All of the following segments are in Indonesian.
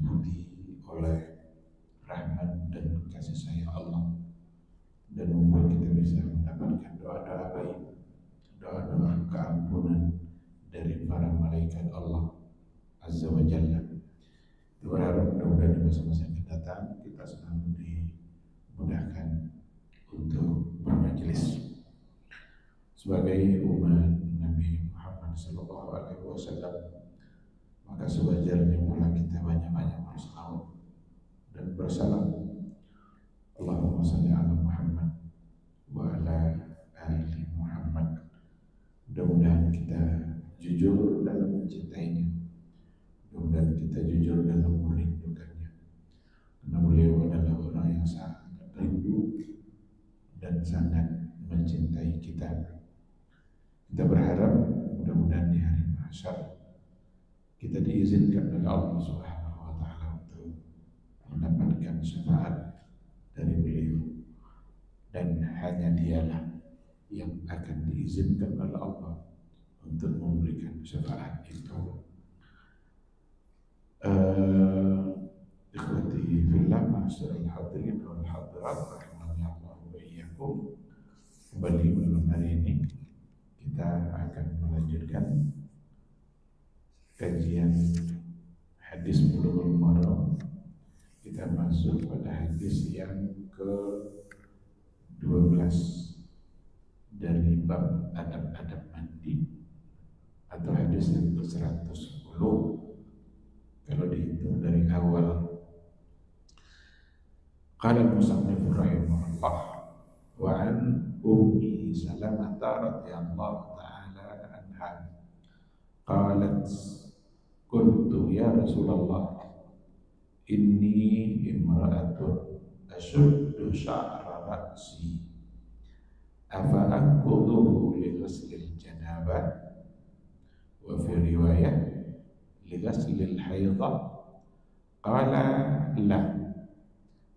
diliputi oleh rahmat dan kasih sayang Allah, dan membuat kita bisa mendapatkan doa-doa baik, doa-doa keampunan dari para malaikat Allah Azza wa Jalla. Kita berharap mudah-mudahan di masa-masa yang akan datang kita selalu dimudahkan untuk bermajelis sebagai umat Nabi Muhammad SAW. Maka sewajarnya pula kita banyak-banyak bersalawat dan bersalam. Allahumma salli ala Muhammad wa ala ali Muhammad. Mudah-mudahan kita jujur dalam mencintainya, mudah-mudahan kita jujur dalam merindukannya, karena beliau adalah orang yang sangat rindu dan sangat mencintai kita. Kita berharap mudah-mudahan di hari mahsyar kita diizinkan oleh Allah Subhanahu wa taala untuk mendapatkan syafaat dari beliau, dan hanya dialah yang akan diizinkan oleh Allah untuk memberikan syafaat itu. Ikhwati fillah, ma'asyiral hadirin wal hadirat rahimani Allah wa iyyakum. Kembali malam hari ini kita akan melanjutkan kajian hadis Bulughul Maram. Kita masuk pada hadis yang ke-12 dari bab adab-adab mandi, atau hadis yang ke-110 kalau dihitung dari awal. Qala al-musannif rahimahullah wa an Ummi Salamah radhiyallahu ta'ala anha qalat qultu ya Rasulullah inni imra'atun ashuddu sya'ra ra'si afa anquduhu li ghuslil janabah wa fi riwayah li ghuslil haidha qala la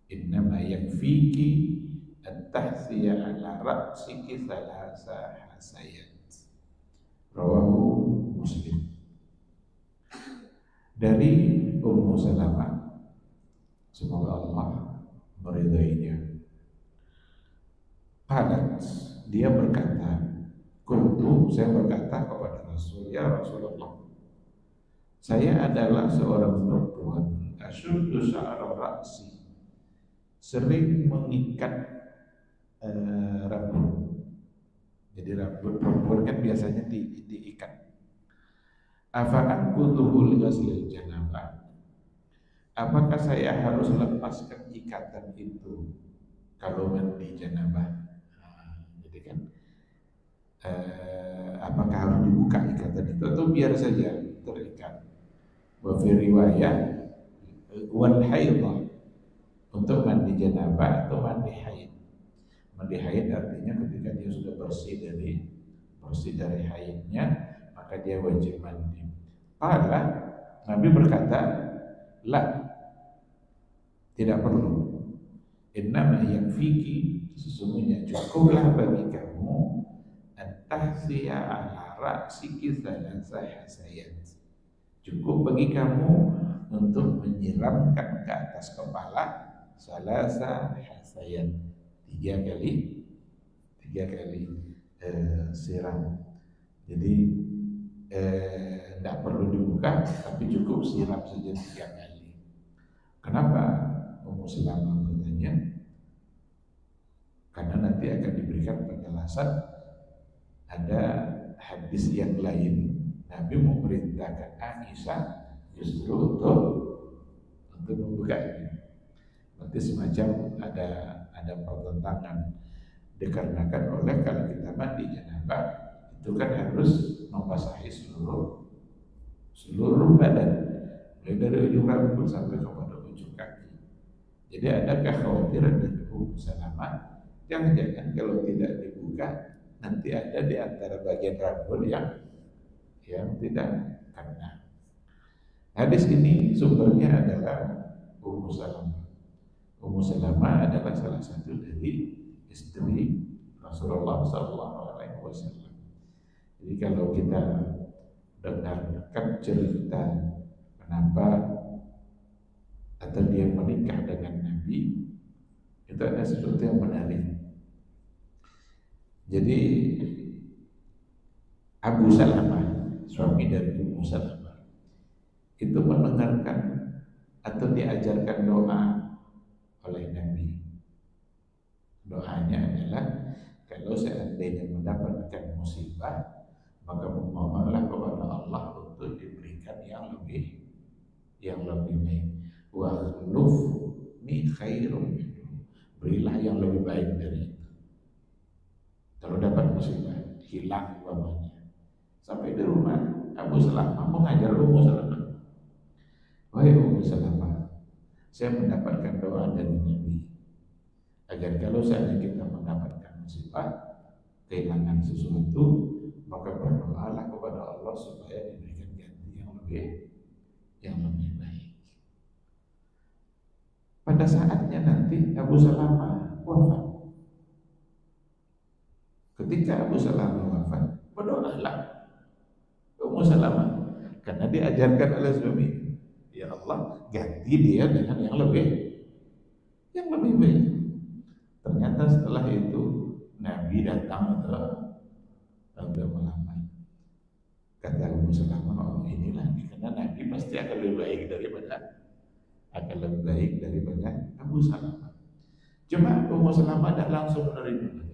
innama yakfiki at-tahsiya ala ra'siki thalatha hasayat. Rawahu Muslim. Dari Ummu Salamah, semoga Allah meridainya, qalat, dia berkata, kuntu, saya berkata kepada Rasul, ya Rasulullah, saya adalah seorang perempuan asyuddu sya'ra ra'si, sering mengikat rambut. Jadi rambut perempuan kan biasanya diikat. Afa anquduhu li ghuslil janabah, apakah saya harus lepaskan ikatan itu kalau mandi janabah? Jadi kan apakah harus dibuka ikatan itu atau biar saja terikat? Wa fi riwayah wal haidha, untuk mandi janabah atau mandi haid. Mandi haid artinya ketika dia sudah bersih dari haidnya, maka dia wajib mandi. Qala, Nabi berkata, la, tidak perlu. Innama yakfiki, sesungguhnya cukuplah bagi kamu an-tahsiya ala ra'siki thalatha hasayat. Cukup bagi kamu untuk menyiramkan ke atas kepala thalatha hasayat, tiga kali siram. Jadi tidak perlu dibuka, tapi cukup siram saja 3 kali. Kenapa Ummu Salamah bertanya? Karena nanti akan diberikan penjelasan. Ada hadis yang lain, Nabi memerintahkan Aisyah justru untuk membukanya. Nanti semacam ada pertentangan, dikarenakan oleh kalau kita mandi janabah itu kan harus membasahi seluruh badan, mulai dari ujung rambut sampai kepada ujung kaki. Jadi ada kekhawatiran dari Ummu Salamah, jangan-jangan kalau tidak dibuka nanti ada di antara bagian rambut yang tidak kena. Hadis ini sumbernya adalah Ummu Salamah. Ummu Salamah adalah salah satu dari istri Rasulullah SAW. Jadi kalau kita dengarkan cerita kenapa atau dia menikah dengan Nabi, itu ada sesuatu yang menarik. Jadi Abu Salamah, suami dari Ummu Salamah, itu mendengarkan atau diajarkan doa oleh Nabi. Doanya adalah, kalau seandainya mendapatkan musibah, maka memohonlah kepada Allah untuk diberikan yang lebih baik. Wa khlufni khairum minhu, berilah yang lebih baik dari itu. Kalau dapat musibah, hilang umpamanya, sampai di rumah Abu Salamah mengajar Ummu Salamah, wahai Ummu Salamah, saya mendapatkan doa dari Nabi agar kalau seandainya kita mendapatkan musibah, kehilangan sesuatu, maka berdoalah kepada Allah supaya diberikan ganti yang lebih baik. Pada saatnya nanti Abu Salamah wafat. Ketika Abu Salamah wafat, berdoalah Ummu Salamah, karena diajarkan oleh suami, ya Allah, ganti dia dengan yang lebih baik. Ternyata setelah itu Nabi datang untuk melamar. Kata Ummu Salamah, oh inilah, karena Nabi pasti akan lebih baik daripada Abu Salamah. Cuma Ummu Salamah tidak langsung menerima.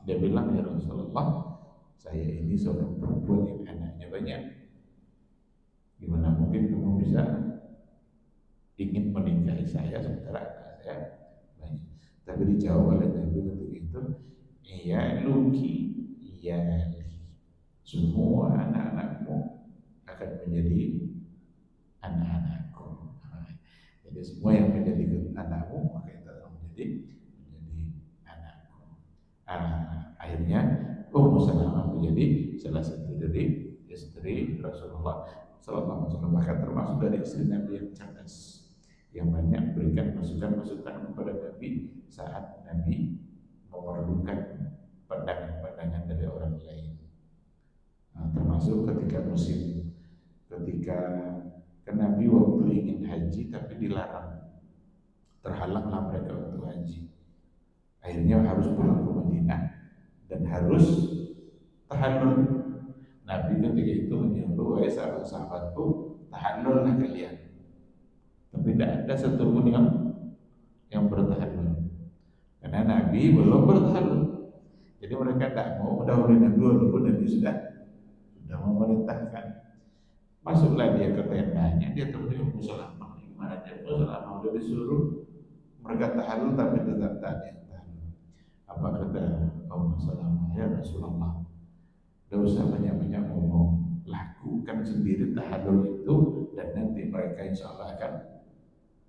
Dia bilang, ya Rasulullah, saya ini seorang perempuan yang anaknya banyak. Gimana mungkin kamu bisa ingin menikahi saya sementara anak saya banyak? Tapi dijawab oleh Nabi ketika itu, iya Luki, iya, semua anak-anakmu akan menjadi anak-anakku. Jadi semua yang menjadi anakmu, maka itu akan menjadi anakku. Akhirnya Ummu Salamah menjadi salah satu dari istri Rasulullah Sallallahu Alaihi Wasallam, bahkan termasuk dari istri Nabi yang cerdas, yang banyak berikan masukan-masukan kepada Nabi saat Nabi memerlukan pandangan-pandangan dari orang lain. Termasuk ketika kan Nabi waktu ingin haji tapi dilarang, terhalanglah mereka untuk haji. Akhirnya harus pulang ke Madinah dan harus tahallul. Nabi ketika itu menyuruh, wahai sahabat-sahabatku, tahallullah kalian. Tapi tidak ada satupun yang bertahallul, karena Nabi belum bertahallul. Jadi mereka tidak mau mendahului Nabi walaupun Nabi sudah memerintahkan. Masuklah dia ke tendanya, dia temui Ummu Salamah. Gimana dia? Ummu Salamah sudah disuruh mereka tahallul tapi tetap tak ada yang tahallul. Apa kata Ummu Salamah? Ya Rasulullah, tidak usah banyak-banyak ngomong, lakukan sendiri tahallul itu, dan nanti mereka insya Allah akan.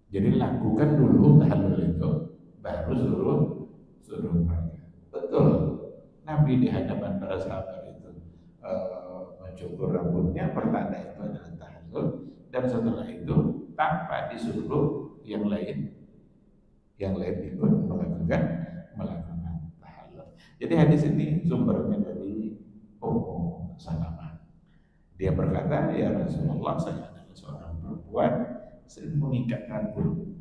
Jadi lakukan dulu tahallul itu, baru suruh mereka. Betul, Nabi di hadapan para sahabat itu mencukur rambutnya, pertanda itu adalah tahallul, dan setelah itu tanpa disuruh yang lain ikut melakukan tahallul. Jadi hadis ini sumbernya dari Ummu Salamah. Dia berkata, ya Rasulullah, saya adalah seorang perempuan sering mengikat rambut.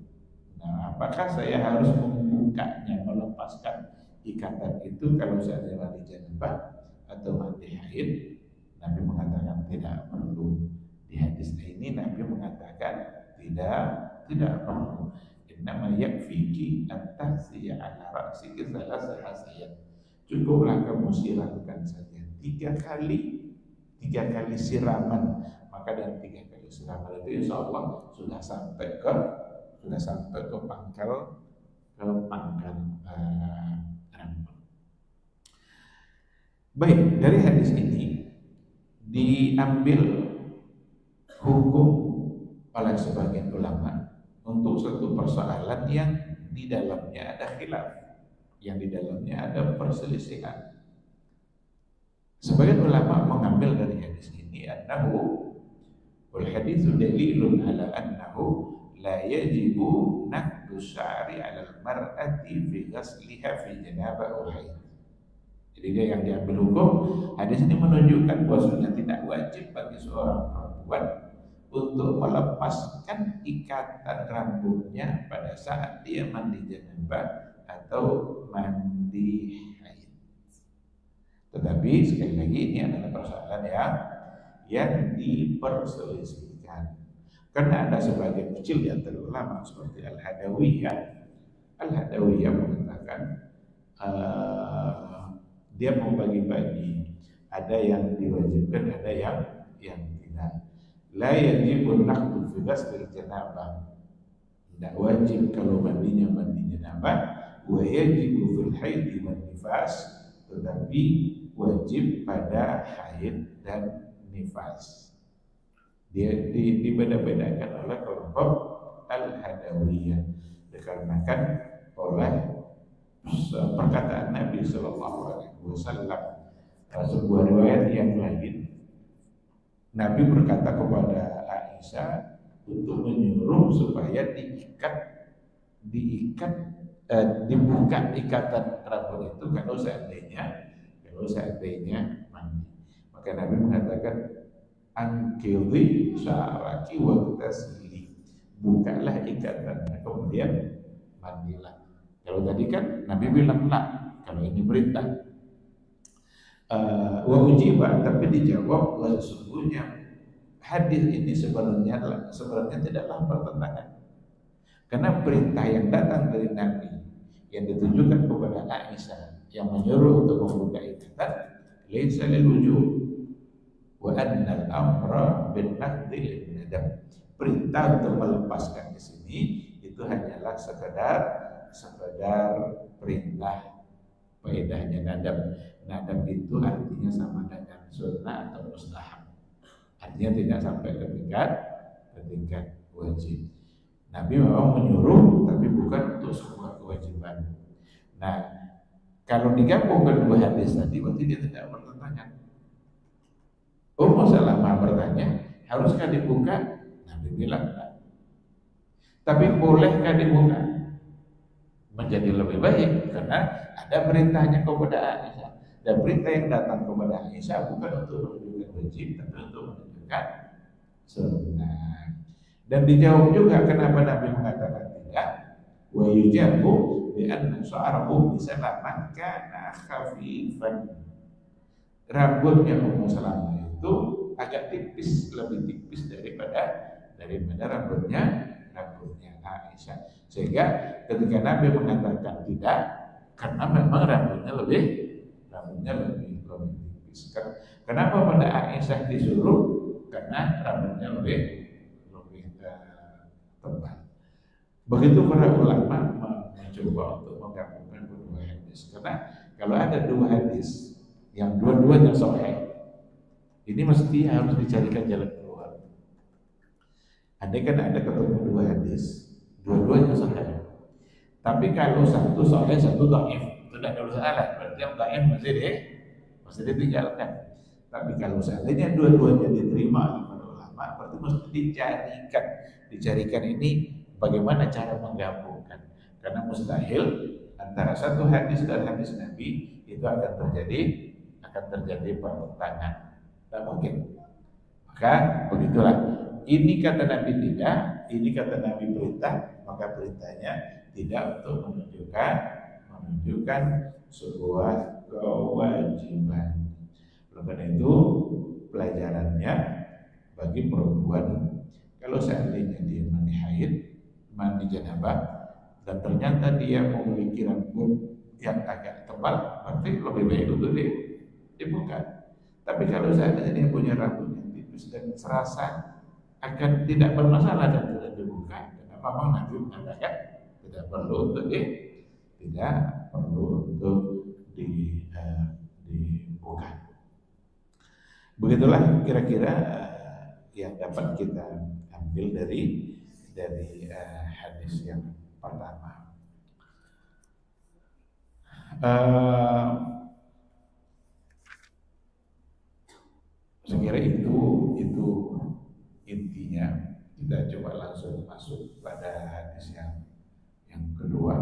Nah, apakah saya harus membukanya, melepaskan ikatan itu kalau saya mandi janabah atau mandi haid? Nabi mengatakan tidak perlu. Di hadis ini Nabi mengatakan tidak perlu. Innama yakfiki an tahsiya ala ra'siki thalatha hasayat. Cukuplah kamu siramkan saja 3 kali siraman, maka dan 3 kali siraman itu insya Allah sudah sampai ke pangkal rambut. Baik, dari hadis ini diambil hukum oleh sebagian ulama untuk satu persoalan yang di dalamnya ada khilaf, yang di dalamnya ada perselisihan. Sebagian ulama mengambil dari hadis ini annahu wal haditsu dalilun ala annahu la yajibu naqdu sya'ri 'ala al-mar'ati fi ghasliha fi janabah aw haid. Jadi dia yang diambil hukum hadis ini menunjukkan bahwasanya tidak wajib bagi seorang perempuan untuk melepaskan ikatan rambutnya pada saat dia mandi janabah atau mandi haid. Tetapi sekali lagi ini adalah persoalan yang diperselisihkan. Karena ada sebagian kecil di antara ulama seperti Al-Hadawiyah mengatakan dia membagi-bagi, ada yang diwajibkan, ada yang tidak. La yajibun naqdu fi ghusl janabah, tidak wajib kalau mandinya mandi janabah. Wa yajibu fil haid wan nifas, tetapi wajib pada haid dan nifas. Dia dibeda-bedakan oleh kelompok Al-Hadawiyah dikarenakan oleh perkataan Nabi Sallallahu Alaihi Wasallam. Sebuah riwayat yang lain, Nabi berkata kepada Aisyah untuk menyuruh supaya dibuka ikatan rambut itu kalau seandainya mandi. Maka Nabi mengatakan, angkili sya'raki wa tasili, bukalah ikatannya kemudian mandilah. Kalau tadi kan Nabi bilang lah, kalau ini perintah. Wa ujibah, tapi dijawab sesungguhnya hadis ini sebenarnya tidaklah bertentangan, karena perintah yang datang dari Nabi yang ditujukan kepada Aisyah yang menyuruh untuk membuka ikatan, laisa lil wujub wa anna al-amra bin naqdi nadam. Perintah untuk melepaskan di sini itu hanyalah sekedar perintah. Faedahnya nadam itu artinya sama dengan sunnah atau mustahab, artinya tidak sampai ke tingkat wajib. Nabi memang menyuruh, tapi bukan untuk sebuah kewajiban. Nah, kalau digabungkan dua hadis tadi, berarti dia tidak bertentangan. Ummu Salamah bertanya, haruskah dibuka? Nabi bilang enggak. Tapi bolehkah dibuka? Menjadi lebih baik, karena ada perintahnya kepada Aisyah, dan perintah yang datang kepada Aisyah bukan untuk menunjukkan wajib, tapi untuk menunjukkan sunnah. Dan dijawab juga kenapa Nabi mengatakan tidak. Wa yujabu bi anna sya'rahu Salamah kana khafifan. Rambutnya Ummu Salamah itu agak tipis, lebih tipis daripada rambutnya Aisyah. Sehingga ketika Nabi mengatakan tidak, karena memang rambutnya lebih tipis. Kenapa pada Aisyah disuruh? Karena rambutnya lebih tebal. Begitu para ulama mencoba untuk menggabungkan kedua hadis. Karena kalau ada dua hadis yang dua-duanya sahih, ini mesti harus dicarikan jalan keluar. Andai kan ada ketemu dua hadis, dua-duanya sahih, tapi kalau satu sahih, satu dhaif, itu tidak ada masalah. Berarti yang dhaif mesti ditinggalkan. Tapi kalau seandainya dua-duanya diterima oleh para ulama, berarti mesti dicarikan ini bagaimana cara menggabungkan. Karena mustahil antara satu hadis dan hadis Nabi itu akan terjadi pertentangan. Tidak mungkin. Maka begitulah. Ini kata Nabi tidak, ini kata Nabi perintah, maka perintahnya tidak untuk menunjukkan sebuah kewajiban. Oleh karena itu pelajarannya bagi perempuan, kalau seandainya dia mandi haid, mandi janabah, dan ternyata dia memiliki rambut yang agak tebal, berarti lebih baik untuk dibuka. Tapi kalau seandainya dia punya rambut yang tipis dan serasa akan tidak bermasalah dan tidak dibuka, kenapa memang Nabi mengatakan tidak perlu untuk dibuka. Begitulah kira-kira yang dapat kita ambil dari hadis yang pertama. Saya kira itu intinya. Kita coba langsung masuk pada hadis yang kedua.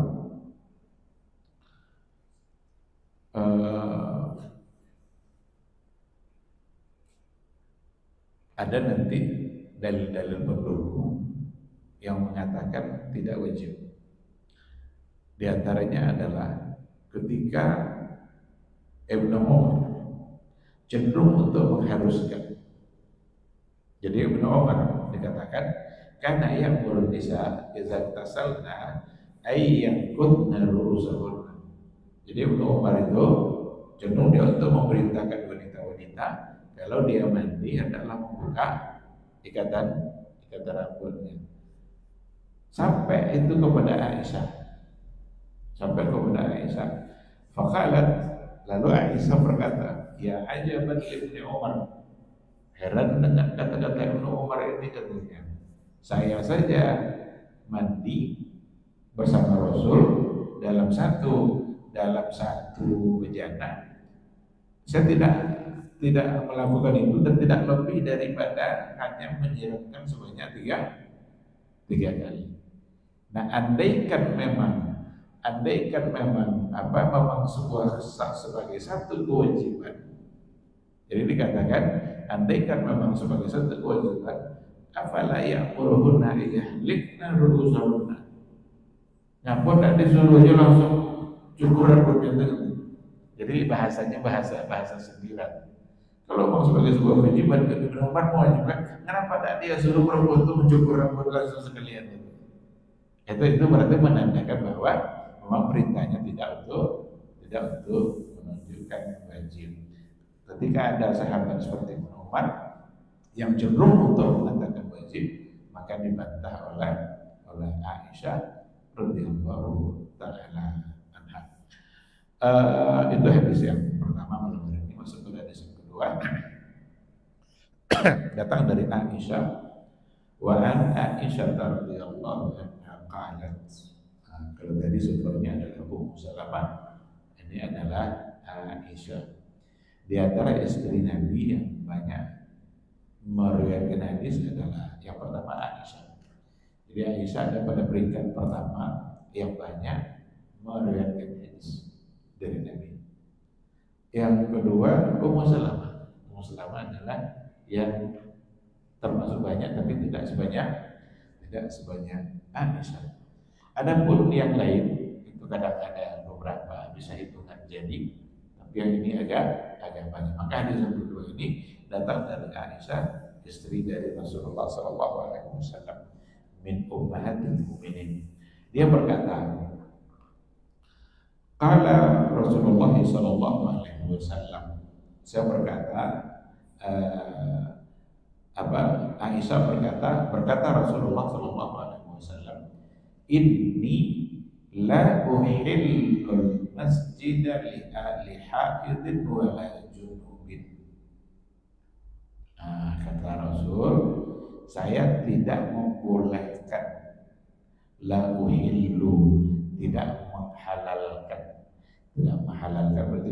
Ada nanti dalil-dalil pendukung yang mengatakan tidak wajib. Di antaranya adalah ketika Ibnu Umar cenderung untuk mengharuskan. Jadi Ibnu Umar dikatakan karena yang nisa idza tasalna ay yanqudna ru'usahunna. Jadi Ibnu Umar itu cenderung dia untuk memerintahkan wanita-wanita kalau dia mandi adalah membuka ikatan rambutnya. Sampai itu kepada Aisyah. Faqalat, lalu Aisyah berkata, ya ajaban Ibnu Umar, heran dengan kata-kata Ibnu Umar ini katanya. Saya saja mandi bersama Rasul dalam satu bejana. Saya tidak melakukan itu dan tidak lebih daripada hanya menyiramkan sebanyak tiga kali. Nah, andaikan memang sebuah sebagai satu kewajiban. Jadi dikatakan andaikan memang sebagai satu kewajiban, afala ya'muruhunna yahlikna ru'usahunna. Ngapa tidak disuruhnya langsung cukur rambutnya itu? Jadi bahasanya bahasa sindiran. Kalau memang sebagai sebuah kewajiban, Ibnu Umar mewajibkan, kenapa tidak dia suruh perempuan itu mencukur rambut langsung sekalian? Itu berarti menandakan bahwa memang perintahnya tidak untuk menunjukkan wajib. Ketika ada sahabat seperti Ibnu Umar yang cenderung untuk mengatakan wajib, maka dibantah oleh Aisyah radhiyallahu taala anha. Itu hadis yang pertama malam hari ini. Masuk ke hadis yang kedua. Datang dari Aisyah. Wa an Aisyah radhiyallahu anha qalat. Kalau tadi sumbernya adalah Ummu Salamah, ini adalah Aisyah. Di antara istri Nabi yang banyak meriwayatkan hadis adalah yang pertama Aisyah. Jadi Aisyah ada pada peringkat pertama yang banyak meriwayatkan hadis dari Nabi. Yang kedua Ummu Salamah. Ummu Salamah adalah yang termasuk banyak tapi tidak sebanyak Aisyah. Adapun yang lain itu kadang ada beberapa bisa hitungan jadi, tapi yang ini agak banyak. Maka hadis yang kedua ini datang dari Aisyah, istri dari Rasulullah SAW, min ummahatil mu'minin. Dia berkata, qala Rasulullah SAW. Saya berkata, Aisyah berkata Rasulullah SAW, inni la uhillul masjida li haidin wa la junubin. Kata Rasul, saya tidak membolehkan, la uhillu, tidak menghalalkan berarti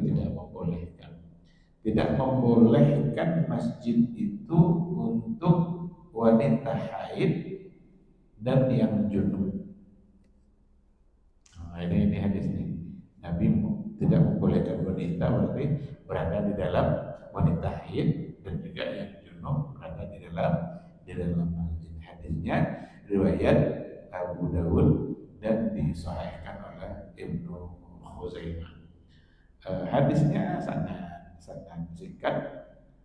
tidak membolehkan masjid itu untuk wanita haid dan yang junub. Ini hadis ini. Nabi tidak membolehkan wanita berarti berada di dalam wanita haid dan juga yang junub berada di dalam masjid. Hadisnya riwayat Abu Dawud dan disahihkan oleh Ibnu Khuzaimah. Hadisnya sangat singkat,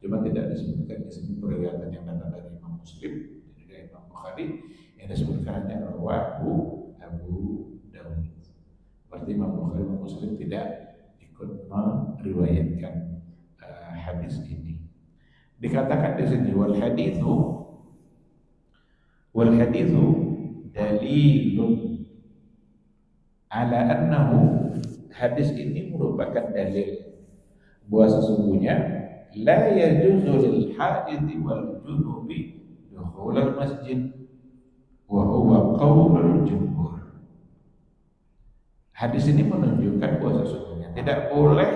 cuma tidak disebutkan di sini periwayatan yang datang dari Imam Muslim dan juga Imam Bukhari. Yang disebutkan hanya rawahu Abu Dawud. Berarti Imam Bukhari dan Muslim tidak ikut meriwayatkan hadis ini. Dikatakan di sini wal hadithu dalilun ala annahu, hadis ini merupakan dalil bahwa sesungguhnya la yajuzu lil haidhi wal junubi dukhul al masjid wa huwa qaulul jumhur. Hadis ini menunjukkan bahwa sesungguhnya tidak boleh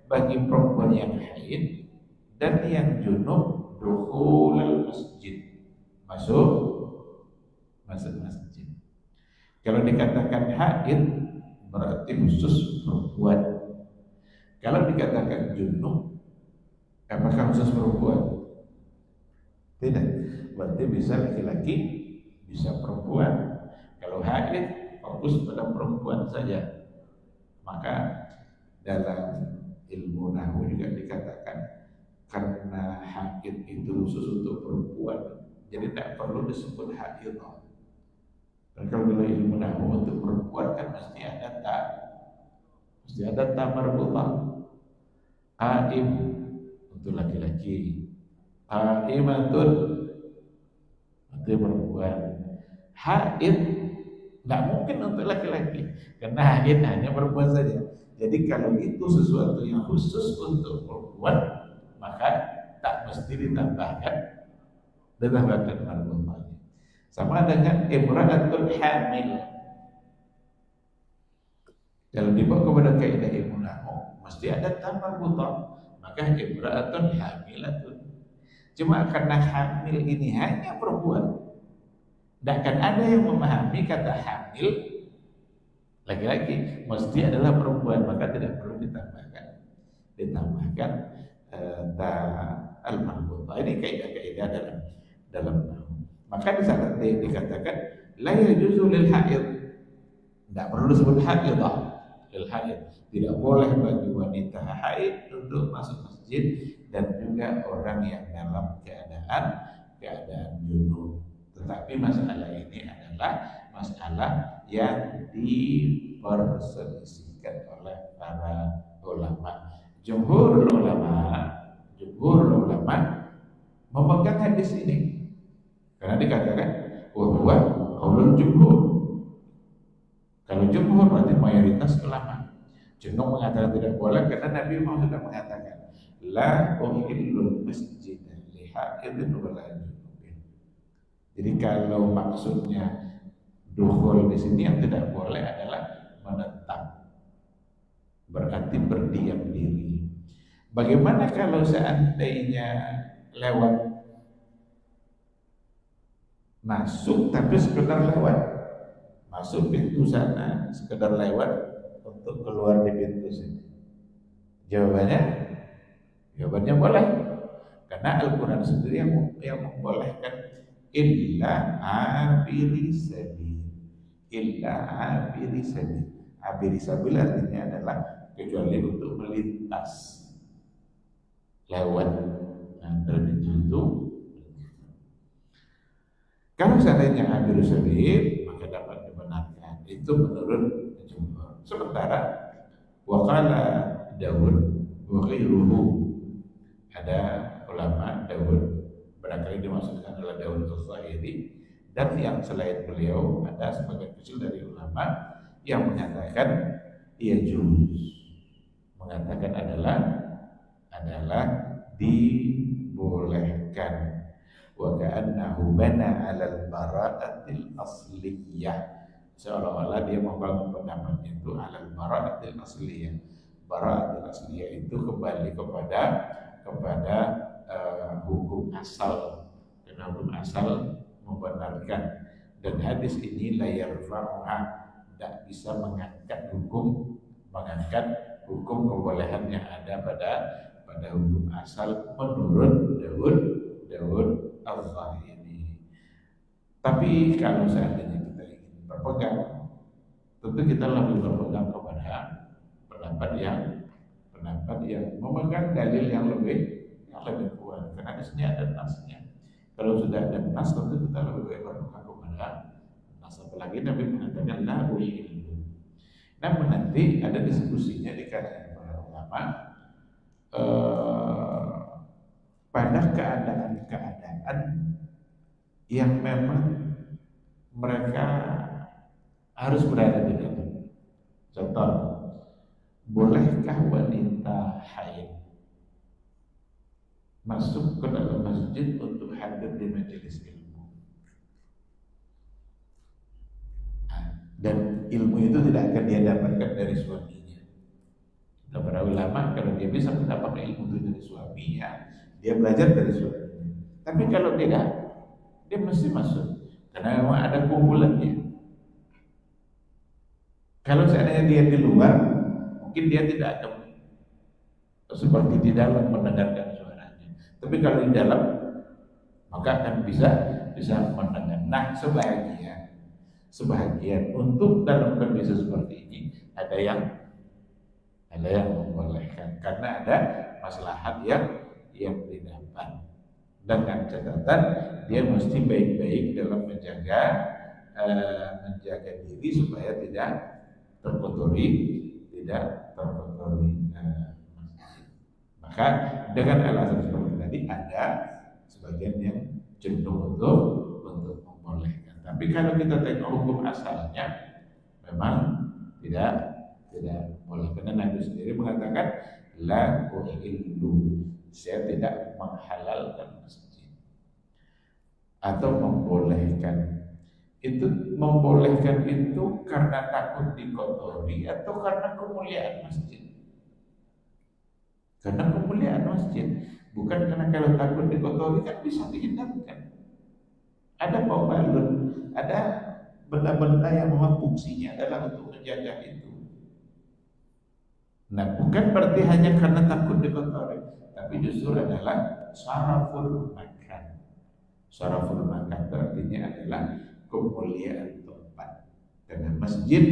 bagi perempuan yang haid dan yang junub dukhul al masjid, masuk masjid. Kalau dikatakan haid berarti khusus perempuan. Kalau dikatakan junub, apakah khusus perempuan? Tidak. Berarti bisa laki-laki, bisa perempuan. Kalau haid fokus pada perempuan saja. Maka dalam ilmu nahwu juga dikatakan karena haid itu khusus untuk perempuan, jadi tidak perlu disebut haidah. Dan kalau dalam ilmu nahwu untuk perempuan kan mesti ada ta marbutah. Qaim untuk laki-laki, qaimatun untuk perempuan. Haid tidak mungkin untuk laki-laki karena haid hanya perempuan saja. Jadi kalau itu sesuatu yang khusus untuk perempuan, maka tak mesti ditambahkan marbutah. Sama dengan imra'atun hamil. Kalau dibawa kepada kaidah ilmu nahwu mesti ada ta marbutah. Maka imra'atun hamilatun. Cuma karena hamil ini hanya perempuan, tidak akan ada yang memahami kata hamil laki-laki, mesti adalah perempuan, maka tidak perlu ditambahkan ta al-marbutah. Ini kaidah-kaidah dalam nahwu. Maka di sana dikatakan la yajuzu lil haid, tidak perlu disebut haidah. Lil haid tidak boleh bagi wanita haid untuk masuk masjid dan juga orang yang dalam keadaan junub. Tetapi masalah ini adalah masalah yang diperselisihkan oleh para ulama. Jumhur ulama memegang hadis ini karena dikatakan bahwa qaulul jumhur. Kalau jumhur berarti mayoritas ulama. Jumhur mengatakan tidak boleh karena Nabi Muhammad sudah mengatakan la uhillul masjid li haidin wala junubin. Jadi kalau maksudnya dukhul di sini yang tidak boleh adalah menetap, berarti berdiam diri. Bagaimana kalau seandainya lewat, masuk tapi sekedar lewat, masuk pintu sana sekedar lewat untuk keluar di pintu sini? Jawabannya boleh, karena Al-Quran sendiri yang membolehkan illa abiri sabil. Abiri sabil artinya adalah kecuali untuk melintas lewat. Nah, dari itu kalau seandainya abiri sabil maka dapat dibenarkan. Itu menurut jumhur. Sementara waqala Daud wa ghairuhu, ada ulama Daud, barangkali dimaksudkan adalah Daud al-Zahiri, dan yang selain beliau ada sebagian kecil dari ulama yang mengatakan ia juz, mengatakan adalah dibolehkan. Wa ka'annahu bana 'alal bara'atil asliyah, seolah-olah dia membangun pendapatnya itu 'alal bara'atil asliyah. Bara'atil asliyah itu kembali kepada hukum asal, karena hukum asal membenarkan, dan hadis ini la yarfa'uha, tidak bisa mengangkat hukum kebolehan yang ada pada hukum asal menurut Daud al-Zahiri. Tapi kalau seandainya kita ingin berpegang, tentu kita lebih berpegang kepada pendapat yang memegang dalil yang lebih kuat, karena di sini ada nasnya. Kalau sudah ada nas, tentu kita lebih baik berpegang kepada nas. Apalagi Nabi mengatakan la uhillu. Namun nanti ada diskusinya di kalangan para ulama pada keadaan yang memang mereka harus berada di dalam. Contoh, bolehkah wanita haid masuk ke dalam masjid untuk hadir di majelis ilmu? Dan ilmu itu tidak akan dia dapatkan dari suaminya. Nah, para ulama kalau dia bisa mendapatkan ilmu itu dari suaminya, dia belajar dari suaminya. Tapi kalau tidak, dia mesti masuk karena memang ada kumpulannya. Kalau seandainya dia di luar, mungkin dia tidak akan seperti di dalam mendengarkan suaranya. Tapi kalau di dalam, maka akan bisa mendengar. Nah, sebahagian untuk dalam kondisi seperti ini ada yang membolehkan karena ada maslahat yang didapat, dengan catatan dia mesti baik-baik dalam menjaga diri supaya tidak terkotori masjid. Maka dengan alasan seperti tadi ada sebagian yang cenderung untuk membolehkan. Tapi kalau kita tengok hukum asalnya memang tidak boleh. Karena Nabi sendiri mengatakan la uhillu, saya tidak menghalalkan masjid atau membolehkan. Itu membolehkan itu karena takut dikotori atau karena kemuliaan masjid? Karena kemuliaan masjid, bukan karena kalau takut dikotori kan bisa dihindarkan. Ada pembalun, ada benda-benda yang memang fungsinya adalah untuk menjaga itu. Nah, bukan berarti hanya karena takut dikotori, tapi justru adalah syaraful makan. Syaraful makan itu artinya adalah kemuliaan tempat. Karena masjid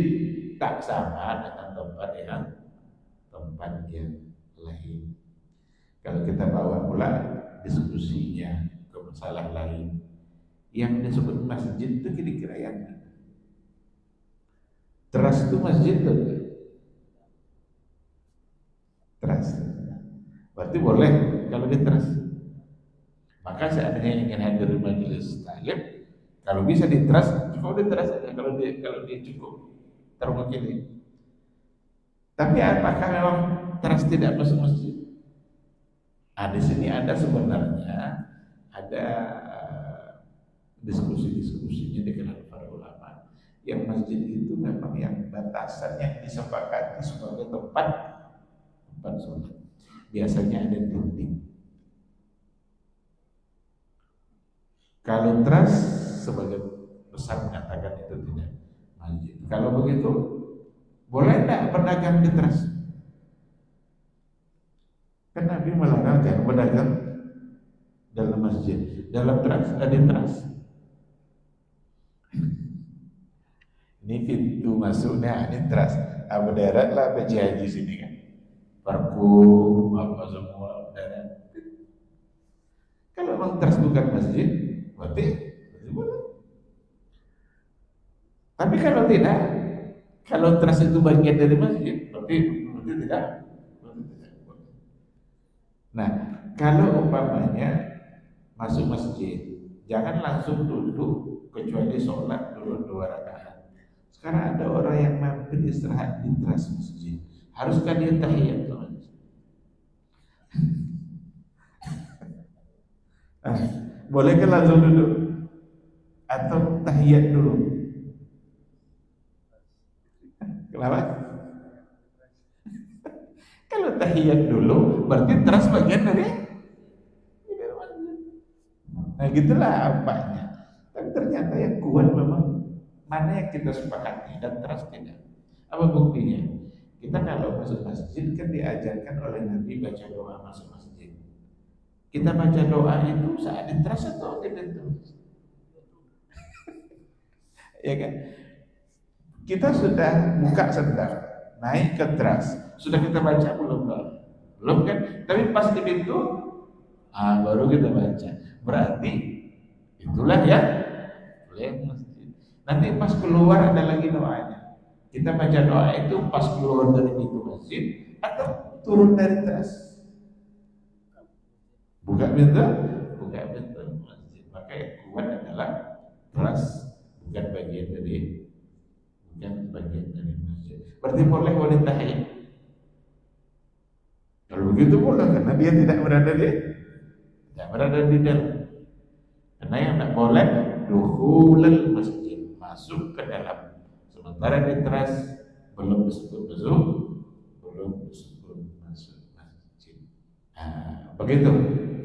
tak sama dengan tempat yang lain. Kalau kita bawa pula diskusinya ke masalah lain, yang disebut masjid itu kira-kira yang mana? Teras itu masjid tuh. Teras. Berarti boleh kalau di teras. Maka seandainya ingin hadir di majelis taklim, kalau bisa di teras, cukup di teras saja. Kalau dia cukup terwakili. Tapi apakah memang teras tidak masuk masjid? Di sini ada sebenarnya ada diskusinya di kalangan para ulama. Yang masjid itu memang yang batasan yang disepakati sebagai tempat sholat. Biasanya ada dinding. Kalau teras sebagai besar mengatakan itu tidak masjid. Kalau begitu boleh tidak berdagang di teras? Kan Nabi melarang jangan berdagang dalam masjid, dalam teras, ada teras. Ini pintu masuknya, ini teras. Abu darat lah PJ sini kan. Parfum apa semua darat. Kalau memang teras bukan masjid, berarti boleh. Tapi kalau tidak, kalau teras itu bagian dari masjid, berarti tidak. Nah, kalau umpamanya masuk masjid, jangan langsung duduk kecuali sholat dulu 2 rakaat. Sekarang ada orang yang mampir istirahat di teras masjid, haruskah dia tahiyat? Bolehkah langsung duduk atau tahiyat dulu? Kenapa? Kalau tahiyat dulu berarti teras bagian dari masjid. Nah, gitulah apanya. Tapi ternyata yang kuat memang mana yang kita sepakati dan teras tidak. Apa buktinya? Kita kalau masuk masjid kan diajarkan oleh Nabi baca doa masuk masjid. Kita baca doa itu saat di teras atau di teras? Ya kan? Kita sudah buka sendal, naik ke teras, sudah kita baca belum kan? Tapi pas di pintu, baru kita baca. Berarti itulah ya boleh masjid. Nanti pas keluar ada lagi doanya. Kita baca doa itu pas keluar dari pintu masjid atau turun dari teras. Buka pintu masjid. Maka yang kuat adalah teras, bukan bagian dari masjid. Berarti boleh tahiyat. Kalau begitu boleh, karena dia tidak berada di dalam. Karena yang tak boleh dukhulul masjid, masuk ke dalam. Sementara di teras belum disebut masuk masjid. Begitu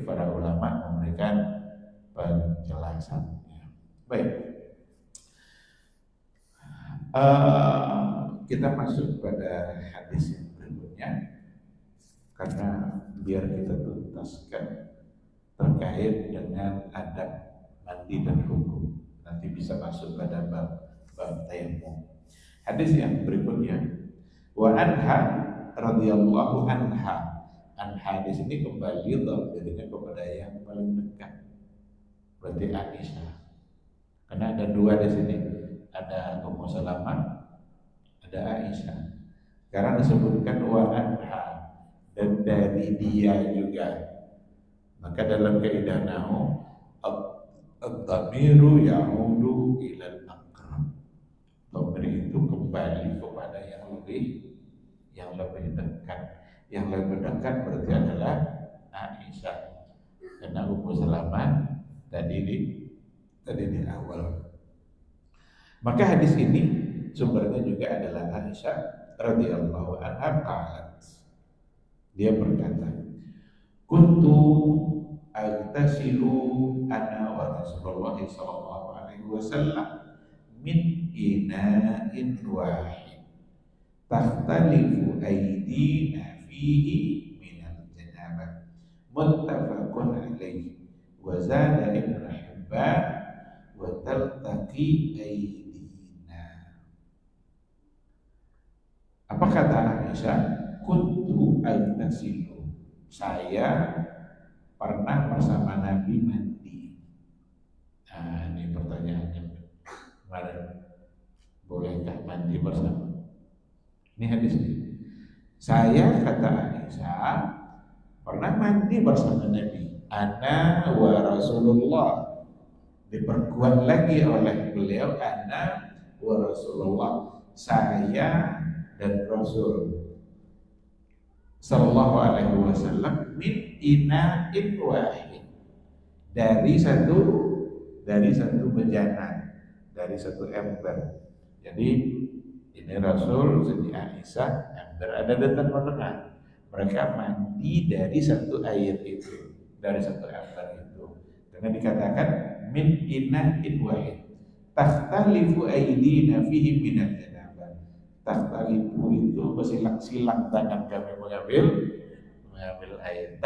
para ulama memberikan penjelasannya. Baik. Kita masuk pada hadis yang berikutnya karena biar kita tuntaskan terkait dengan adab mandi dan wudu. Nanti bisa masuk pada bab tayamum. Hadis yang berikutnya, wa anha radhiyallahu anha. Anha di sini kembali dhamirnya kepada yang paling dekat, berarti Aisyah. Karena ada dua di sini, ada Ummu Salamah, ada Aisyah. Sekarang disebutkan wa anha, dan dari dia juga. Maka dalam kaidah nahwu ad-dhamiru ya'udu ila al-aqrab. Dhamir itu kembali kepada yang lebih dekat. Yang lebih dekat berarti adalah Aisyah. Karena Ummu Salamah tadi di awal. Maka hadis ini sumbernya juga adalah Aisyah radhiyallahu anha qalat. Dia berkata, "Kuntu aghtasilu ana wa Rasulullah sallallahu alaihi wasallam min ina'in wahid. Takhtalifu aydina fihi minal janabah." Muttafaqun alaihi. Wa zada Ibnu Hibban wa taltaqi aydina. Apa kata Aisyah? Kuntu aghtasilu. Saya pernah bersama Nabi mandi. Nah, ini pertanyaannya kemarin. Bolehkah mandi bersama? Ini hadis ini. Saya, kata Aisyah, pernah mandi bersama Nabi. Ana wa Rasulullah. Diperkuat lagi oleh beliau, ana wa Rasulullah. Saya dan Rasul sallallahu alaihi wasallam min ina'in wahid. Dari satu bejana, dari satu ember. Jadi ini Rasul, Siti Aisyah, ember ada di tengah. Mereka mandi dari satu air itu, dari satu ember itu. Dengan dikatakan min ina'in wahid. Takhtalifu aydina fihi minal janabah. Takhtalifu itu bersilang-silang tangan kami mengambil air.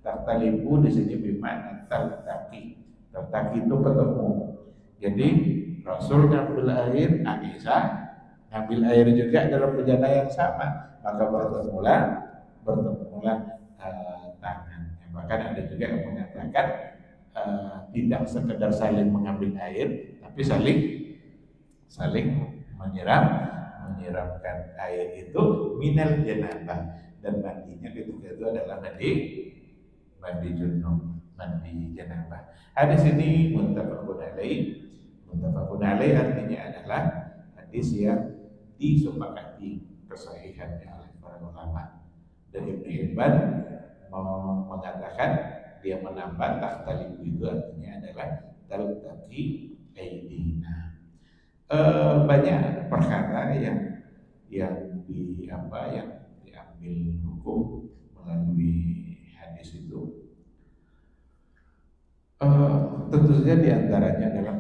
Taltalifu di sini bermakna taltaqi. Taltaqi itu ketemu. Jadi Rasul ngambil air, Aisyah ngambil air juga dalam bejana yang sama, maka bertemulah tangannya. Bahkan ada juga yang mengatakan tidak sekedar saling mengambil air, tapi saling menyiramkan air itu minal janabah. Dan mandinya ketika itu adalah mandi junub, mandi janabah. Hadis ini muttafaqun alaih. Muttafaqun alaih artinya adalah hadis yang disepakati kesahihannya oleh para ulama. Dan Ibnu Hibban mengatakan, dia menambah takhtalifu itu artinya adalah taltaqi aydina. Banyak perkara yang diambil hukum melalui hadis itu. Tentu saja diantaranya adalah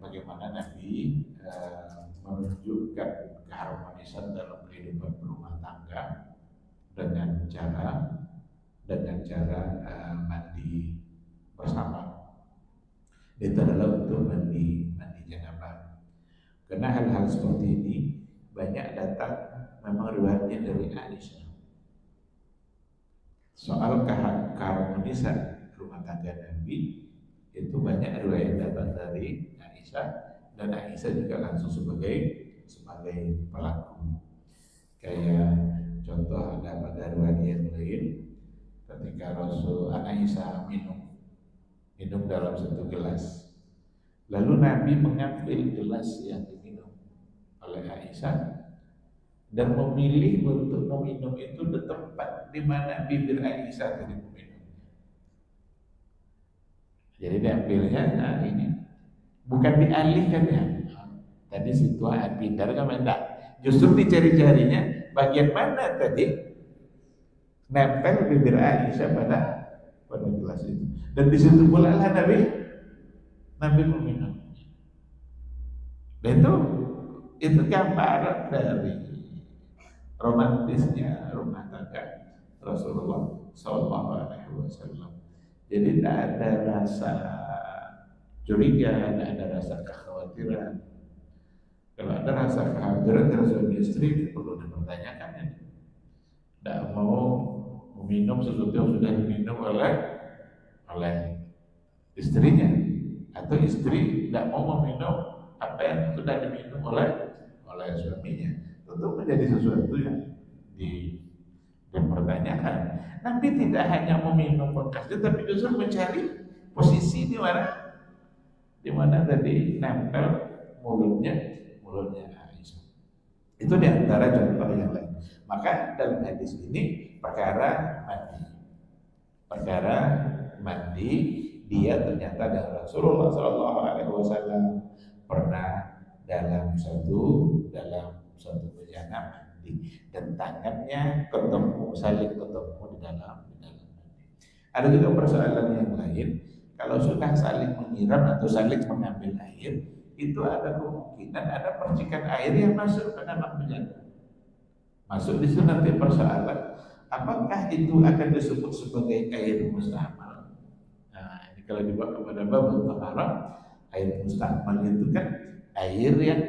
bagaimana Nabi menunjukkan keharmonisan dalam kehidupan berumah tangga dengan cara mandi bersama. Itu adalah untuk mandi janabah. Karena hal-hal seperti ini banyak datang memang riwayatnya dari Aisyah. Soal keharmonisan rumah tangga Nabi itu banyak riwayat datang dari Aisyah, dan Aisyah juga langsung sebagai pelaku. Kayak contoh ada pada riwayat yang lain, ketika Aisyah minum dalam satu gelas, lalu Nabi mengambil gelas yang diminum oleh Aisyah dan memilih untuk meminum itu di tempat di mana bibir Aisyah tadi meminum. Jadi diambilnya, ini bukan dialihkan ya. Tadi situ pindah kan enggak. Justru dicari-carinya bagian mana tadi nempel bibir Aisyah pada gelas itu. Dan di situ pula lah Nabi meminum. Dan itu gambaran dari romantisnya rumah tangga Rasulullah SAW. Jadi tidak ada rasa curiga, tidak ada rasa kekhawatiran. Kalau ada rasa kekhawatiran dari suami istri, perlu dipertanyakan ya. Tidak mau meminum sesuatu yang sudah diminum oleh istrinya, atau istri tidak mau meminum apa yang sudah diminum oleh suaminya. Tentu menjadi sesuatu yang dipertanyakan. Nabi tidak hanya meminum bekasnya, tapi justru mencari posisi di mana tadi nempel mulutnya Aisyah. Itu diantara contoh yang lain. Maka dalam hadis ini perkara mandi dia ternyata dengan Rasulullah SAW pernah dalam satu perjalanan mandi dan tangannya saling ketemu di dalam mandi. Ada juga persoalan yang lain, kalau sudah saling menyiram atau saling mengambil air, itu ada kemungkinan ada percikan air yang masuk ke dalam bejana. Masuk di situ nanti persoalan, apakah itu akan disebut sebagai air mustamal? Nah, ini kalau dibawa kepada bab taharah, air mustamal itu kan air yang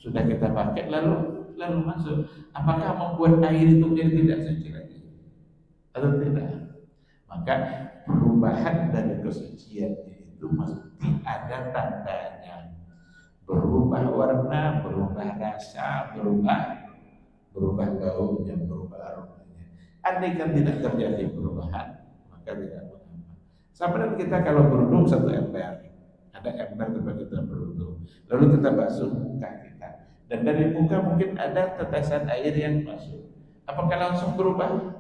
sudah kita pakai lalu masuk. Apakah membuat air itu menjadi tidak suci lagi atau tidak? Maka perubahan dari kesuciannya itu mesti ada tandanya. Berubah warna, berubah rasa, berubah baunya, berubah aromanya. Andai kan tidak terjadi perubahan, maka tidak mengapa. Sama dengan kita kalau berudung satu ember, ada ember tempat kita berudung, lalu kita basuh muka kita, dan dari muka mungkin ada tetesan air yang masuk. Apakah langsung berubah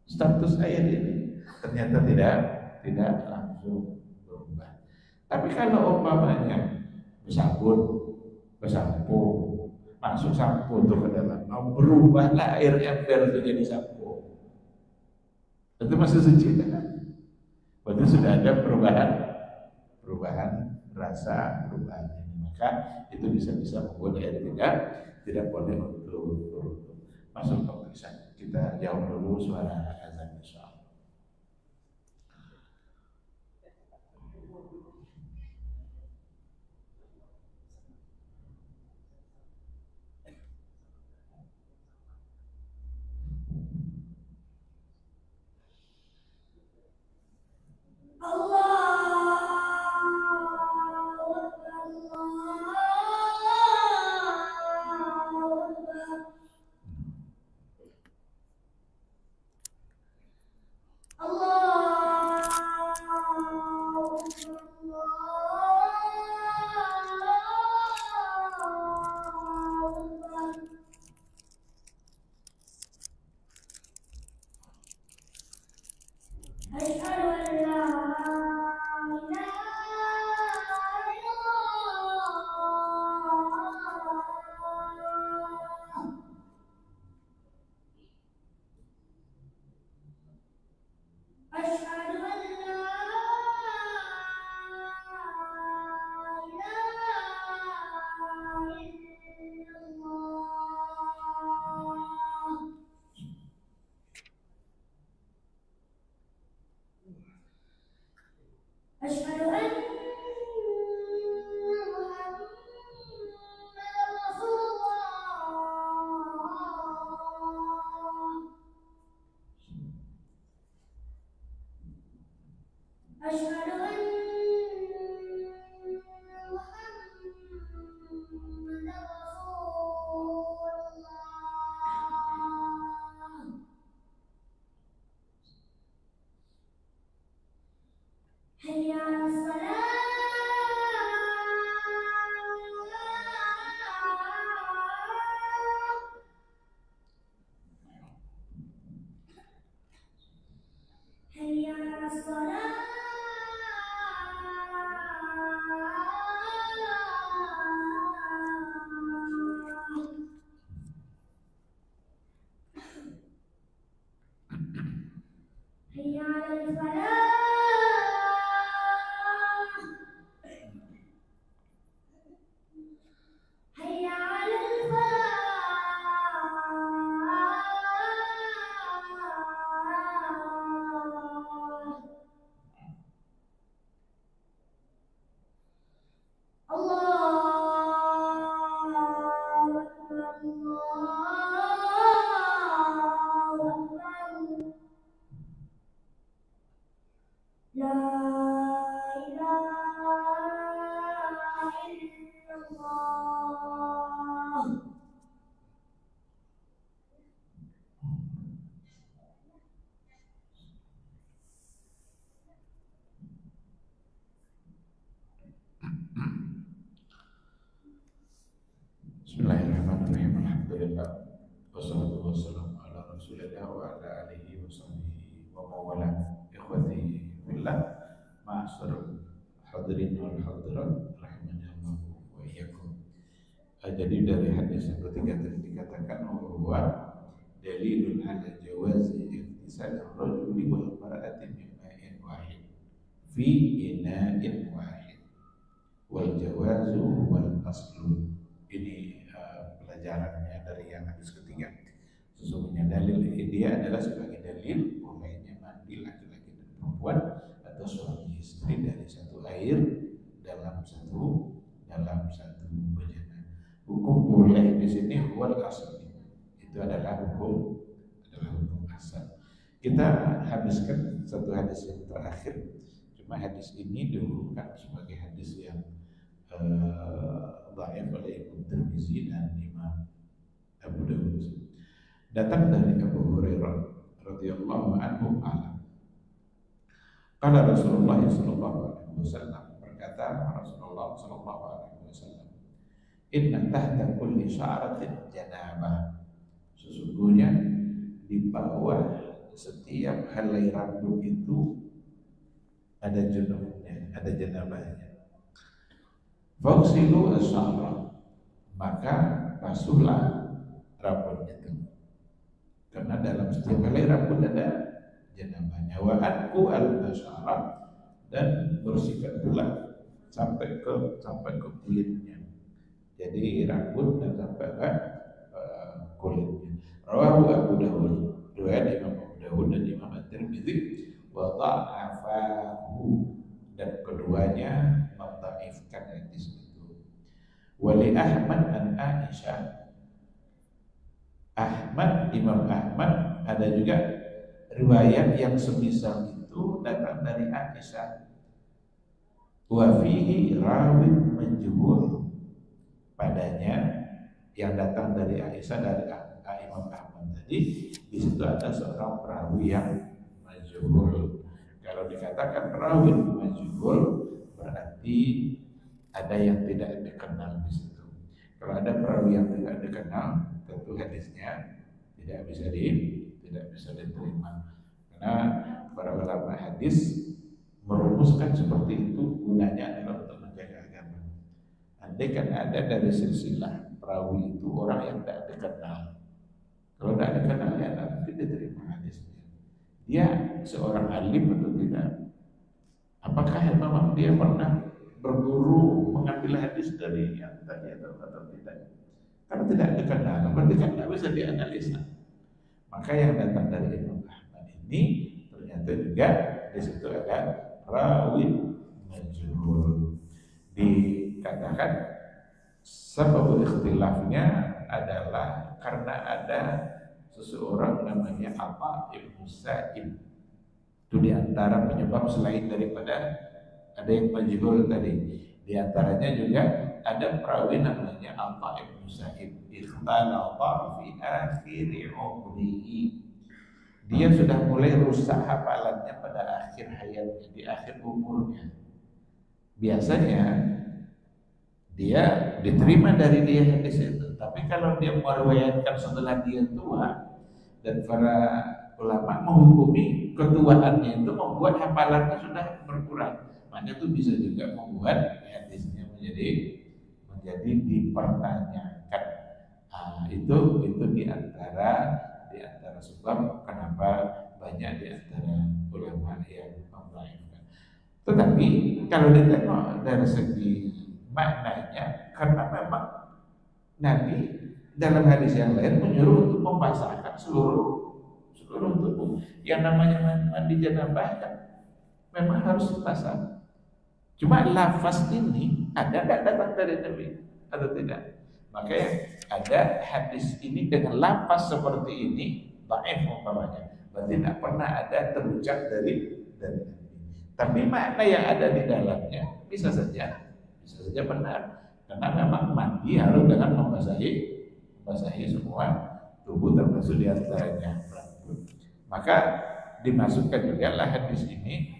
status air ini? Ternyata tidak langsung berubah. Tapi kalau umpamanya bersampo, masuk sampo itu ke dalam, berubahlah air ember itu jadi sampo, itu masih suci kan? Berarti sudah ada perubahan rasa, perubahan ini. Maka itu bisa membuat air tidak boleh untuk masuk pemeriksaan. Kita jauh dulu suara azan insyaallah. Bismillahirrahmanirrahim. Alhamdulillah. Wassalatu wassalamu ala Rasulillah wa ala alihi wa sahbihi wa mawala. Ikhwati billah, ma'asyiral hadirin wal hadirat rahimanallah wa iyyakum. Jadi dari hadis yang ketiga tadi dikatakan bahwa dalilun ala jawazi iktisal ar-rajuli wal mar'ati min ma'in wahid fi ina'in wahid wal jawazu wal aslu. Ini pelajarannya dari yang hadis ketiga. Sesungguhnya dalil dia adalah sebagai dalil bolehnya mandi laki-laki dan perempuan atau suami istri dari satu air dalam satu bejana. Hukum boleh di sini wal asal itu adalah hukum asal. Kita habiskan satu hadis yang terakhir. Cuma hadis ini dihukumkan sebagai hadis yang dhaif oleh Imam Tirmizi dan Imam Abu Dawud. Datang dari Abu Hurairah radhiyallahu anhu qala Rasulullah sallallahu alaihi wasallam, berkata Rasulullah sallallahu alaihi wasallam, inna tahta kulli sya'ratin janabah, sesungguhnya di bawah setiap helai rambut itu ada junubnya, ada janabahnya. Fausilu asyara, maka basuhlah rambut itu, karena dalam setiap helai rambut ada janabahnya. Wa anku al-asyara, dan bersihkan pula sampai ke kulitnya. Jadi rambut dan sampai ke kulitnya. Rawahu Abu Dawud, riwayat Imam Abu Dawud dan Imam At-Tirmidzi, wa dha'afahu, dan keduanya mendhaifkan hadis itu. Wali Ahmad an Aisyah, Imam Ahmad ada juga riwayat yang semisal itu datang dari Aisyah. Wa fihi rawin majhul, padanya yang datang dari Aisyah dari Imam Ahmad tadi, di situ ada seorang perawi yang majhul. Kalau dikatakan perawi majhul berarti ada yang tidak dikenal di situ. Kalau ada perawi yang tidak dikenal, tentu hadisnya tidak bisa diterima. Karena para ulama hadis merumuskan seperti itu, gunanya adalah untuk menjaga agama. Andai kan ada dari silsilah perawi itu orang yang tidak dikenal, kalau tidak dikenal ya nanti diterima hadisnya. Dia seorang alim atau tidak? Apakah memang dia pernah berguru mengambil hadis dari yang tadi atau tidak? Kalau tidak dikenal, berarti kan tidak bisa dianalisa. Maka yang datang dari Imam Ahmad ini ternyata juga di situ ada rawi majhul. Dikatakan sebab ikhtilafnya adalah karena ada seseorang namanya Atha ibn Sa'ib. Itu diantara penyebab selain daripada ada yang majhul tadi. Di antaranya juga ada perawi namanya Atha ibn Sa'ib. Ikhtalata fi akhir umrihi. Dia sudah mulai rusak hafalannya pada akhir hayatnya, di akhir umurnya. Biasanya dia diterima dari dia hadis itu. Tapi kalau dia meriwayatkan setelah dia tua, dan para ulama menghukumi ketuaannya itu membuat hafalannya sudah berkurang, maka itu bisa juga membuat hadisnya menjadi dipertanyakan. Itu di antara sebab kenapa banyak di antara ulama yang mendhaifkan. Tetapi kalau ditengok dari segi maknanya, karena memang Nabi dalam hadis yang lain menyuruh untuk membasahkan seluruh tubuh. Yang namanya mandi janabah kan memang harus basah. Cuma lafaz ini ada nggak datang dari Nabi atau tidak? Makanya ada hadis ini dengan lafaz seperti ini dhaif umpamanya, berarti tidak pernah ada terucap dari Nabi. Tapi makna yang ada di dalamnya bisa saja benar, karena memang mandi harus dengan membasahi semua tubuh termasuk diantaranya rambut. Maka dimasukkan juga lah hadis ini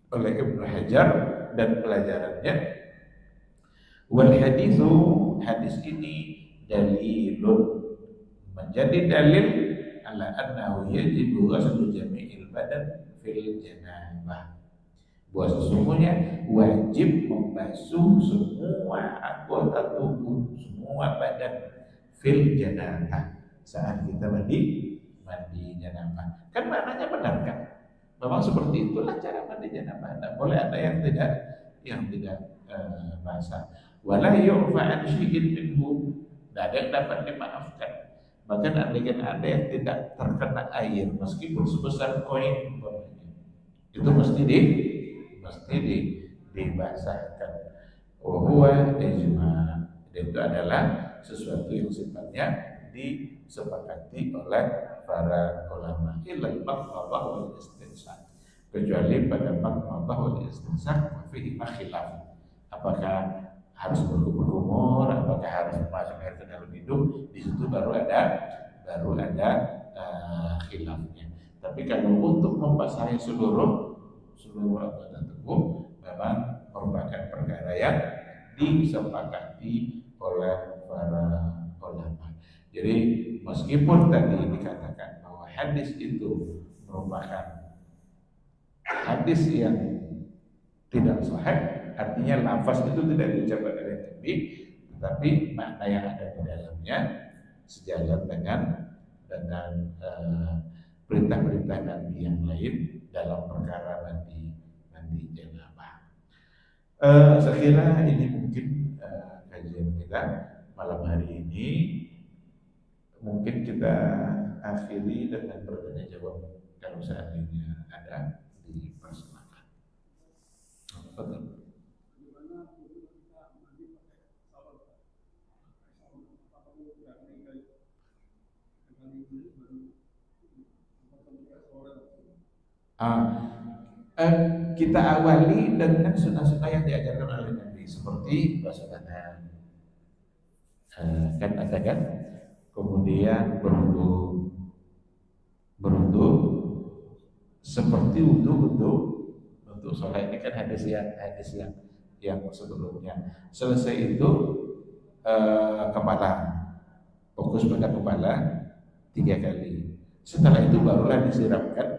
oleh Ibnu Hajar dan pelajarannya. Wal hadithu, hadis ini dalilun, menjadi dalil ala annahu yajibu ghuslu jami'il badan fil janabah, bahwa sesungguhnya wajib membasuh semua anggota tubuh, semua badan fil janabah, saat kita mandi janabah. Kan maknanya benar kan? Memang seperti itulah cara mandi janabah. Tidak boleh ada yang tidak basah. Wala yu'fa an syai'in minhu, tidak ada yang dapat dimaafkan. Bahkan ada yang tidak terkena air meskipun sebesar koin, itu mesti dibasahkan. Huwa ijma, itu adalah sesuatu yang sifatnya disepakati oleh para ulama. Illal madmadah wal istinsak, kecuali pada madmadah wal istinsak fihi khilaf. Apakah harus berkumur, apakah harus masuk air ke dalam hidung? Di situ baru ada khilafnya. Tapi kalau untuk membasahi seluruh anggota tubuh, memang merupakan perkara yang disepakati oleh para ulama. Jadi meskipun tadi dikatakan bahwa hadis itu merupakan hadis yang tidak sahih, artinya lafaz itu tidak diucapkan oleh Nabi, tetapi makna yang ada di dalamnya sejalan dengan perintah-perintah Nabi yang lain dalam perkara mandi janabah. Saya kira ini mungkin kajian kita malam hari ini. Mungkin kita akhiri dengan bertanya jawab kalau seandainya ada dipersilakan. Betul. Kita awali dengan sunnah-sunnah yang diajarkan oleh Nabi, seperti basuh tangan, kan ada kan, kemudian berwudu seperti untuk sholat. Ini kan hadis yang sebelumnya. Selesai itu kepala, fokus pada kepala 3 kali. Setelah itu barulah disiramkan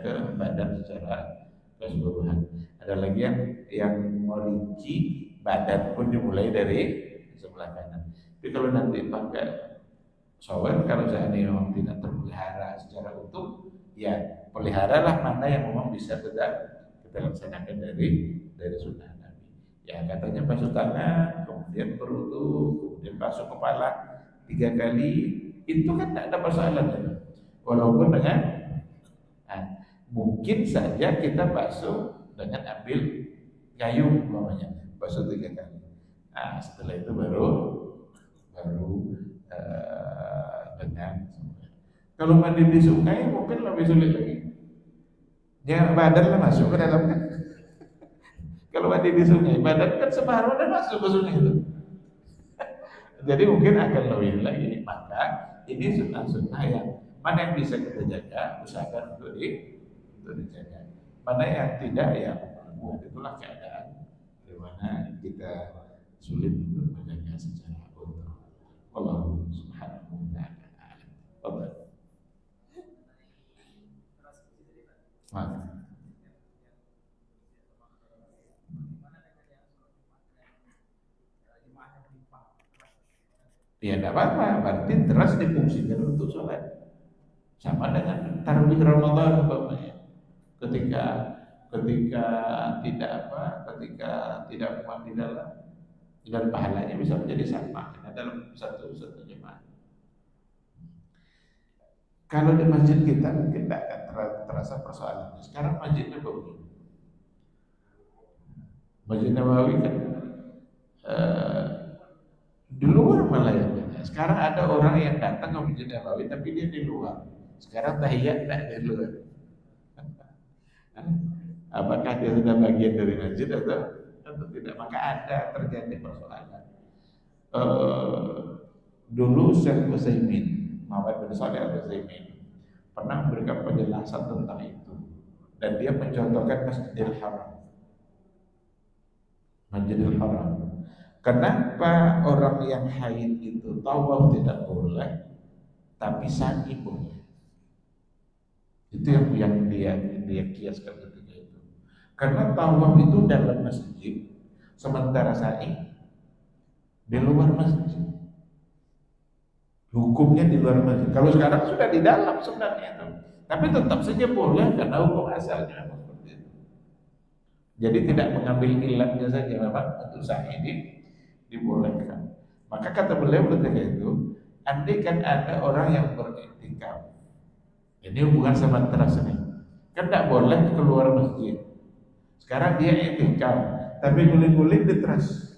ke badan secara keseluruhan. Ada lagi yang merinci badan pun dimulai dari sebelah kanan. Tapi kalau nanti pakai shower, kalau seandainya memang tidak terpelihara secara utuh, ya peliharalah mana yang memang bisa kita laksanakan dari sunnah Nabi. Ya katanya basuh tangan, kemudian berwudu, kemudian basuh kepala 3 kali, itu kan tidak ada persoalan ya. Walaupun dengan mungkin saja kita basuh dengan ambil gayung umpamanya, basuh 3 kali. Nah setelah itu baru dengan, kalau mandi di sungai mungkin lebih sulit lagi. Ya badan lah masuk ke dalam kan. Kalau mandi di sungai, badan kan separuh dan masuk ke sungai itu. Jadi mungkin akan lebih lagi. Maka ini sunnah-sunnah yang mana yang bisa kita jaga, usahakan untuk dijaga. Mana yang tidak, ya itulah keadaan di mana kita sulit untuk menjaga secara utuh. Allah Subhanahu wa ta'ala. Ya tidak apa-apa, berarti teras difungsikan untuk sholat. Sama dengan tarawih Ramadan umpamanya. Ketika tidak muat di dalam, dan pahalanya bisa menjadi sama dalam satu jemaah. Kalau di masjid kita mungkin tidak akan terasa persoalan. Sekarang Masjid Nabawi, kan di luar malah ya. Sekarang ada orang yang datang ke Masjid Nabawi tapi dia di luar. Sekarang tahiyat tidak di luar. Apakah dia sudah bagian dari masjid atau tidak? Maka ada terjadi persoalan. Dulu Syekh Utsaimin, Muhammad bin Shalih Al-Utsaimin pernah memberikan penjelasan tentang itu, dan dia mencontohkan Masjidil Haram. Kenapa orang yang haid itu tawaf tidak boleh, tapi sa'i boleh? Itu yang dia kiaskan ketika itu. Karena tawaf itu dalam masjid, sementara sa'i di luar masjid. Hukumnya di luar masjid. Kalau sekarang sudah di dalam sebenarnya itu, tapi tetap saja boleh karena hukum asalnya memang seperti itu. Jadi tidak mengambil ilatnya saja, memang untuk sa'i ini dibolehkan. Maka kata beliau ketika itu, andai kan ada orang yang beriktikaf, ini hubungan sama teras ini, kan tidak boleh keluar masjid. Sekarang dia iktikaf, tapi guling-guling di teras,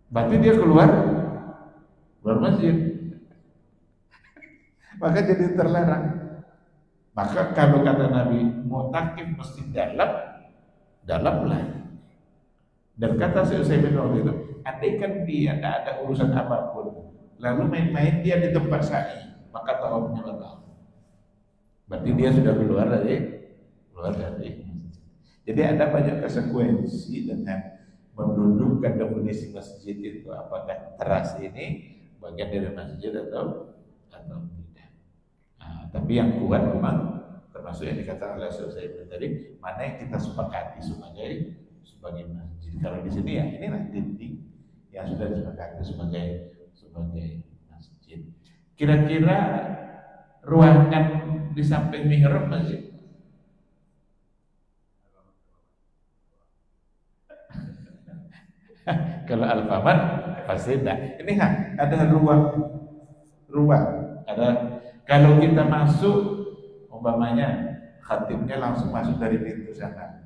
berarti dia keluar masjid, maka jadi terlarang. Maka kalau kata Nabi, mu'takif mesti dalam lah. Dan kata Syekh Utsaimin waktu itu, andaikan dia tidak ada urusan apapun, lalu main-main dia di tempat sa'i, maka tawafnya batal. Berarti dia sudah keluar dari. Jadi ada banyak konsekuensi dengan mendudukkan definisi masjid itu, apakah teras ini bagian dari masjid atau tidak. Nah, tapi yang kuat memang termasuk yang dikatakan oleh Syekh tadi, mana yang kita sepakati sebagai masjid. Kalau di sini ya inilah dinding yang sudah disepakati sebagai masjid. Kira-kira ruangan di samping mihrab masjid. Kalau Alfamart pasti tidak. Ini ada ruang. Ada. Kalau kita masuk, umpamanya khatibnya langsung masuk dari pintu sana.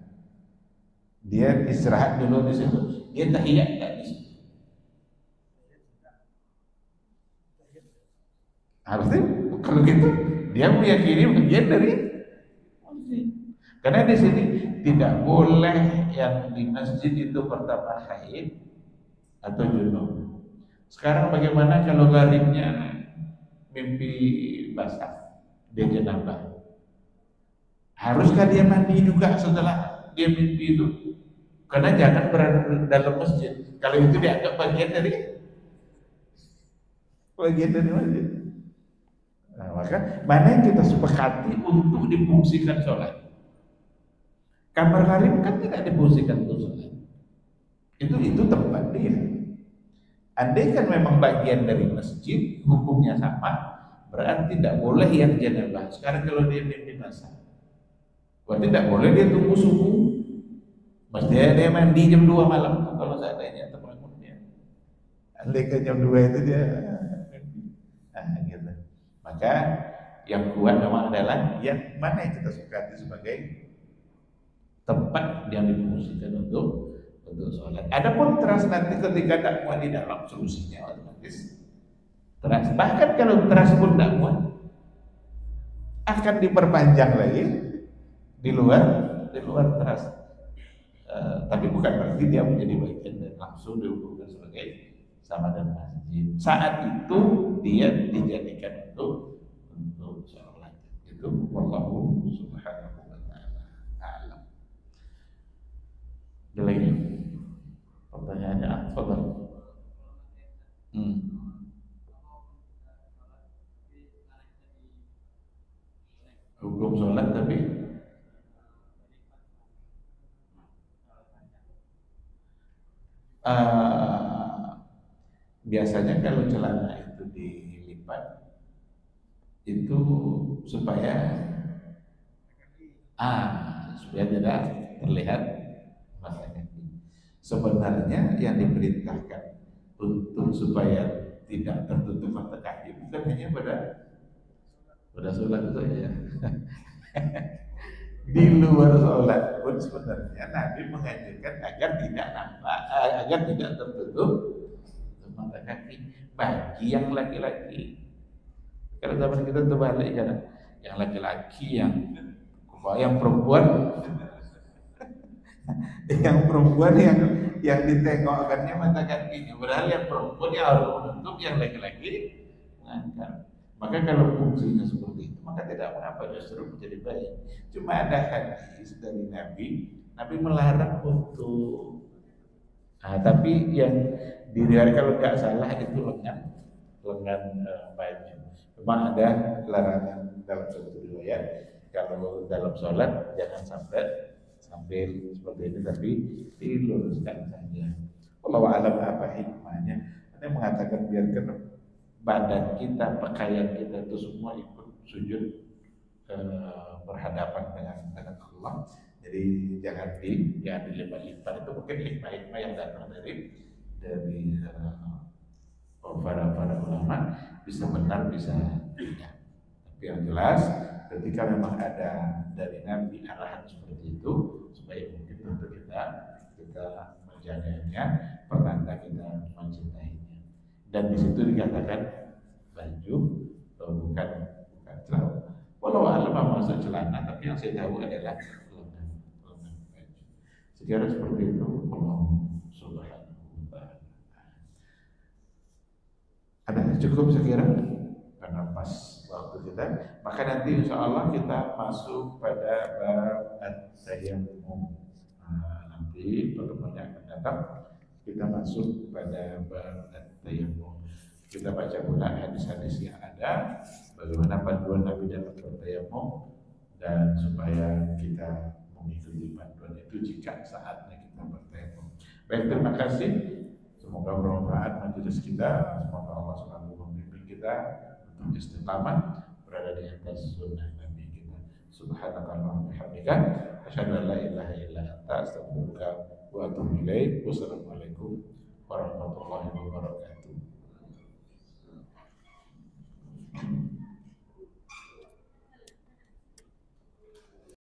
Dia istirahat dulu di situ. Dia tahiyat di situ. Harusnya kalau gitu dia meyakini bagian dari masjid. Karena di sini tidak boleh yang di masjid itu pertama haid atau junub. Sekarang bagaimana kalau gharibnya mimpi basah, dia janabah? Haruskah dia mandi juga setelah dia mimpi itu? Karena jangan berada dalam masjid. Kalau itu dianggap bagian dari masjid. Nah, maka mana yang kita sepakati untuk difungsikan sholat? Kamar gharib kan tidak difungsikan untuk sholat. Itu tempat dia. Andai kan memang bagian dari masjid, hukumnya sama, berarti tidak boleh yang janabah. Sekarang kalau dia mimpi basah, berarti tidak boleh dia tunggu subuh. Mestinya dia mandi jam 2 malam kalau seandainya teman-temannya. Andai kan jam 2 itu dia gitu. Maka yang kuat memang adalah yang mana yang kita sepakati sebagai tempat yang difungsikan untuk sholat. Adapun teras nanti ketika tidak muat di dalam, solusinya otomatis teras. Bahkan kalau teras pun tidak muat, akan diperpanjang lagi di luar teras. Tapi bukan berarti dia menjadi bagian dan langsung dihukumkan sebagai sama dengan masjid. Saat itu dia dijadikan untuk sholat. Itu wallahu subhanahu wa ta'ala a'lam. Ada lagi pertanyaannya? Fadhal. Hukum sholat tapi biasanya kalau celana itu dilipat itu supaya tidak terlihat mata kaki. Sebenarnya yang diperintahkan untuk supaya tidak tertutup mata kaki bukan hanya pada sholat saja. Di luar sholat pun sebenarnya Nabi mengajarkan agar tidak nampak, agar tidak tertutup mata kaki bagi yang laki-laki. Kalau zaman kita terbalik kan, yang laki-laki yang perempuan yang ditengokkannya mata kakinya, padahal yang perempuan yang harus menutup, yang laki-laki mengangkat. Maka kalau fungsinya seperti itu, maka tidak mengapa, justru menjadi baik. Cuma ada hadis dari Nabi Nabi melarang untuk tapi yang diriwayatkan kalau nggak salah itu lengan baju. Memang ada larangan dalam satu riwayat kalau dalam sholat jangan sambil seperti ini, tapi diluruskan saja. Allah alam apa hikmahnya? Ada yang mengatakan biarkan badan kita, pakaian kita itu semua ikut sujud berhadapan dengan Allah. Jadi jangan dilipat-lipat. Itu mungkin hikmah-hikmah yang datang dari para ulama, bisa benar bisa tidak. Tapi yang jelas ketika memang ada dari Nabi arahan seperti itu, supaya mungkin untuk kita menjaganya, pertanda kita mencintainya. Dan di situ dikatakan baju, bukan celana. Walau alam masuk celana, tapi yang saya tahu adalah lengan baju. Sekiranya seperti itu, Allah Subhanahu wa Ta'ala. Ada cukup sekira karena pas waktu kita. Maka nanti insya Allah kita masuk pada bab at-tayammum. Nanti pertemuan yang akan datang kita masuk pada bab at-tayammum. Kita baca pula hadis-hadis yang ada, bagaimana panduan Nabi dalam bertayammum, dan supaya kita mengikuti panduan itu jika saatnya kita bertayammum. Baik, terima kasih. Semoga bermanfaat majelis kita. Semoga Allah selalu membimbing kita untuk istiqamah berada di atas sunnah Nabi kita. Subhanakallahumma wa bihamdika, asyhadu an la ilaha illa anta, astaghfiruka wa atubu ilaik. Wassalamualaikum warahmatullahi wabarakatuh.